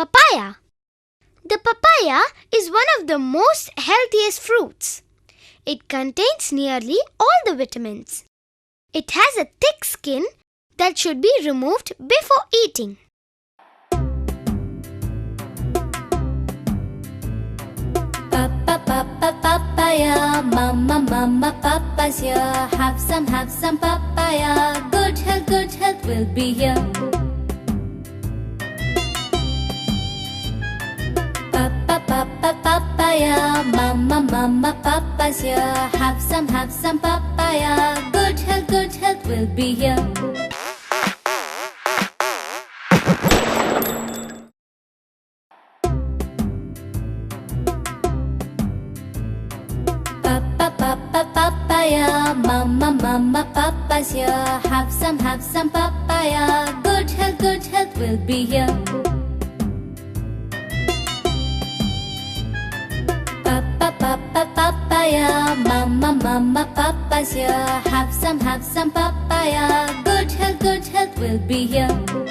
papaya. The papaya is one of the most healthiest fruits. It contains nearly all the vitamins. It has a thick skin that should be removed before eating. Papaya, mama, papa's here. Have some papaya. Good health will be here. Papaya, mama, papa's here. Have some papaya. Good health will be here. Papaya, mama, papa's here. Have some papaya. Good health will be here. Papaya, mama, papa's here. Have some papaya. Good health will be here.